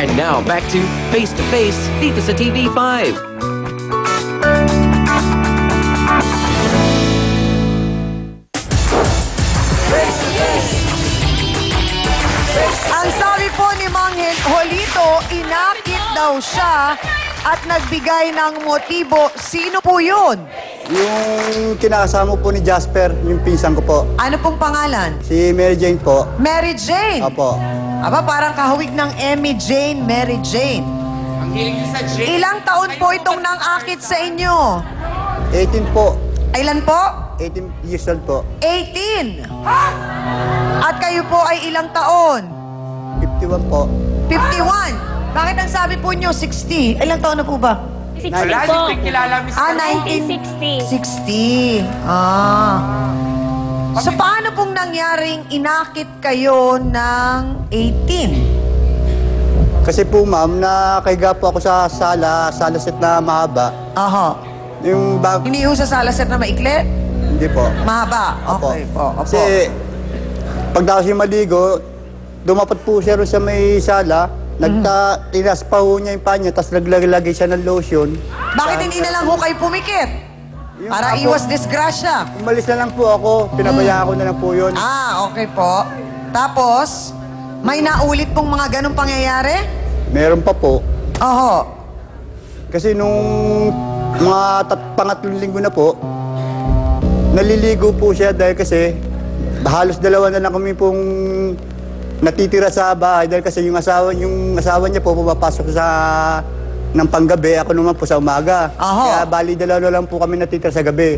And now, back to Face to Face dito sa TV5. Ang sabi po ni Mang Jolito, inakit daw siya at nagbigay ng motibo. Sino po yun? Yung kinakasama po ni Jasper, yung pinsan ko po. Ano pong pangalan? Si Mary Jane po. Mary Jane. Opo. Aba, parang kahawig ng Emmy Jane, Mary Jane. Ang hiling niyo sa Jane. Ilang taon po itong nang-akit sa inyo? 18 po. Ilan po? 18 years old po. 18. At kayo po ay ilang taon? 51 po. 51. Bakit ang sabi po nyo 60? Ilang taon na po ba? 60 Wala, po. hindi ko kilala, Miss. 1960. 60. Ah. So paano pong nangyaring inakit kayo ng 18? Kasi po ma'am, nakahiga po ako sa sala set na mahaba. Aha. Yung bag... Hindi ho sa salaset na maikli? Hindi po. Mahaba? Opo. Okay po. Opo. Kasi pag daw siya maligo, dumapat po siya rin sa may sala. Tinas pa ho niya yung panya, tapos naglagay siya ng lotion. Bakit hindi na lang ho kayo pumikit? Yung Para ako- iwas disgrasya. Umalis na lang po ako, pinabayaan ko na lang po yun. Ah, okay po. Tapos, may naulit pong mga ganong pangyayari? Meron pa po. Oho. Kasi nung mga pangatlong linggo na po, naliligo po siya dahil kasi halos dalawa na lang kami pong natitira sa bahay dahil kasi yung asawa niya po pumapasok sa ng panggabi, ako naman po sa umaga. Aho. Kaya bali dalawa na lang po kami natitira sa gabi.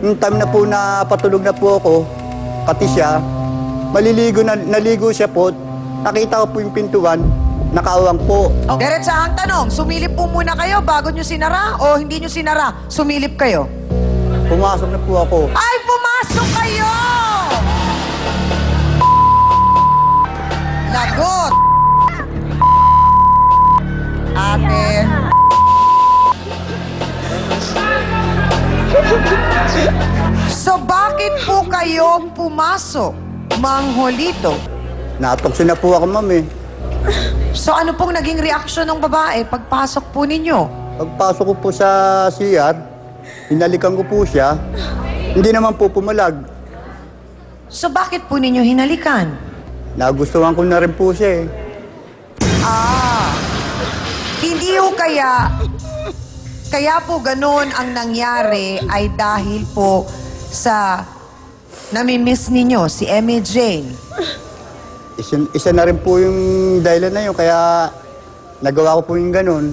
Yung time na po na patulog na po ako, pati siya, naligo siya po, nakita ko po yung pintuan, nakawang po. Diretsahang tanong, sumilip po muna kayo bago nyo sinara o hindi nyo sinara? Sumilip kayo? Pumasok na po ako. Ay, pumasok kayo! Lagot! Ate. So bakit po kayo pumasok, Mang Jolito? Natokso na po ako, ma'am eh. So ano pong naging reaksyon ng babae pagpasok po ninyo? Pagpasok ko po sa CR, hinalikan ko po siya. Hindi naman po pumalag. So bakit po ninyo hinalikan? Nagustuhan ko na rin po siya eh. Ah, hindi ho kaya po ganun ang nangyari ay dahil po sa namimiss ninyo, si Emmy Jane. Isa na rin po yung dahilan na yun, kaya nagawa ko po yung ganun.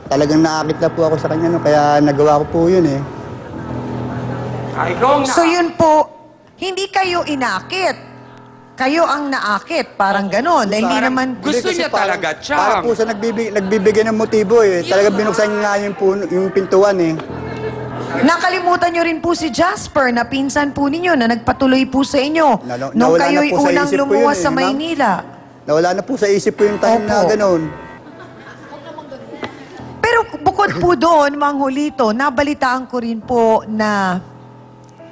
Talagang naakit na po ako sa kanya, no? Kaya nagawa ko po yun eh. Ay, ikaw nga. So yun po, hindi kayo inakit. Kayo ang naakit, parang ganun. Dahil hindi Parang naman... gusto Hindi, kasi niya talaga, Chang. Parang po siya nagbibigay ng motibo eh. Talagang binuksan niya nga yung pintuan eh. Nakalimutan nyo rin po si Jasper na pinsan po ninyo na nagpatuloy po sa inyo nung Nawala na kayo'y po sa unang isip ko yun lumuwas eh, sa ma'am. Maynila. Nawala na po sa isip ko yung time na Opo. ganun. Pero bukod po doon, Mang Jolito, nabalitaan ko rin po na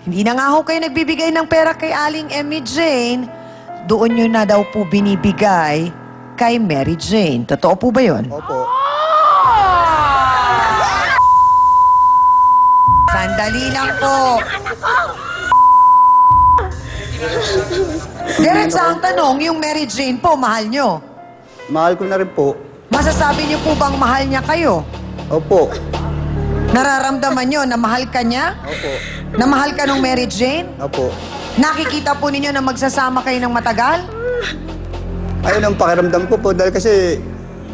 hindi na nga ho kayo nagbibigay ng pera kay Aling Emmy Jane, doon nyo na daw po binibigay kay Mary Jane. Totoo po ba yun? Opo. Sandali lang po. Diretsa ang tanong, yung Mary Jane po, mahal nyo. Mahal ko na rin po. Masasabi nyo po bang mahal niya kayo? Opo. Nararamdaman nyo na mahal ka niya? Opo. Na mahal ka nung Mary Jane? Opo. Nakikita po ninyo na magsasama kayo ng matagal? Ayun ang pakiramdam ko po dahil kasi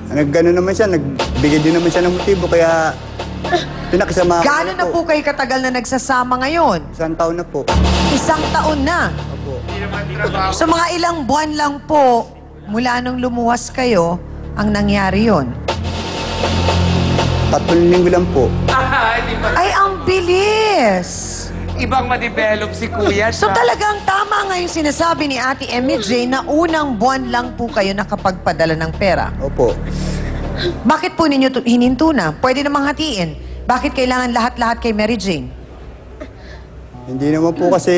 naggano naman siya, nagbigay din naman siya ng motibo kaya pinakisama ko Gaano na po kayo katagal na nagsasama ngayon? Isang taon na po. 1 taon na. Opo. So mga ilang buwan lang po mula nung lumuwas kayo ang nangyari yon. 3 linggo lang po. Ay, di ba? Ay, ang bilis! Ibang ma-develop si Kuya. So Chang. talagang tama nga yung sinasabi ni Ate Emmy Jane na unang buwan lang po kayo nakapagpadala ng pera. Opo. Bakit po ninyo hininto na? Pwede namang hatiin. Bakit kailangan lahat-lahat kay Mary Jane? Hindi naman po kasi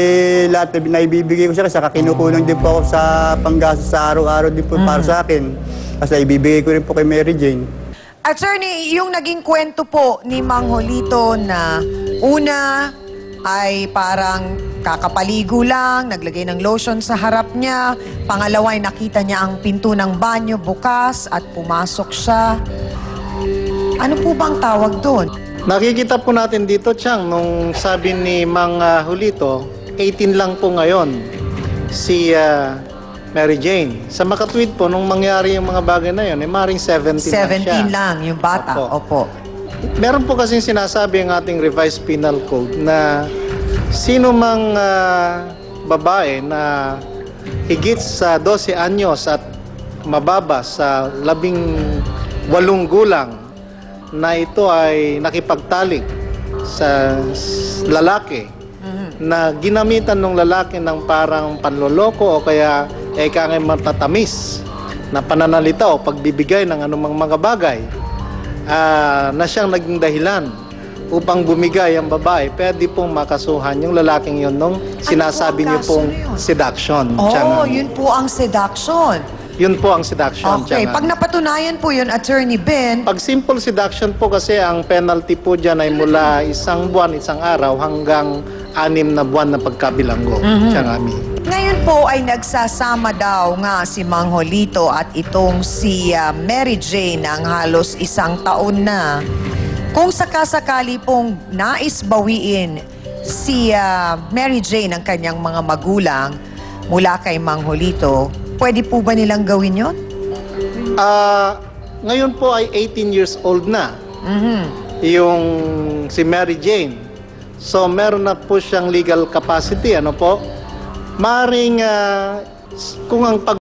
lahat na ibibigay ko siya kasi kinukulang din po ako sa panggastos sa araw-araw din po para sa akin. Kasi ibibigay ko rin po kay Mary Jane. Attorney, yung naging kwento po ni Mang Jolito na una ay parang kakapaligo lang, naglagay ng lotion sa harap niya. Pangalawa ay nakita niya ang pinto ng banyo bukas at pumasok siya. Ano po bang tawag doon? Nakikita po natin dito, Chang, nung sabi ni Mang Jolito, 18 lang po ngayon si Mary Jane. Sa makatwid po, nung mangyari yung mga bagay na yun, maring 17 lang siya. 17 lang yung bata. Opo. Meron po kasing sinasabi ang ating revised penal code na sino mang babae na higit sa 12 anyos at mababa sa 18 gulang na ito ay nakipagtalik sa lalaki na ginamitan ng lalaki ng parang panloloko o kaya kaya matatamis na pananalita o pagbibigay ng anumang mga bagay na siyang naging dahilan upang bumigay ang babae, pwede pong makasuhan yung lalaking yun nung sinasabi niyo kaso pong na yun? seduction. Oh, Tiyangan. yun po ang seduction. Yun po ang seduction. Okay, tiyangan. pag napatunayan po yun, Attorney Ben, Pag simple seduction po kasi ang penalty po dyan ay mula 1 buwan, 1 araw hanggang 6 na buwan na pagkabilanggo. Tiyangami. ngayon po ay nagsasama daw nga si Mang Jolito at itong si Mary Jane ng halos 1 taon na. Kung sakasakali pong nais bawiin si Mary Jane ang kanyang mga magulang mula kay Mang Jolito, pwede po ba nilang gawin yon? Ngayon po ay 18 years old na yung si Mary Jane. So meron na po siyang legal capacity, ano po? Maring kung ang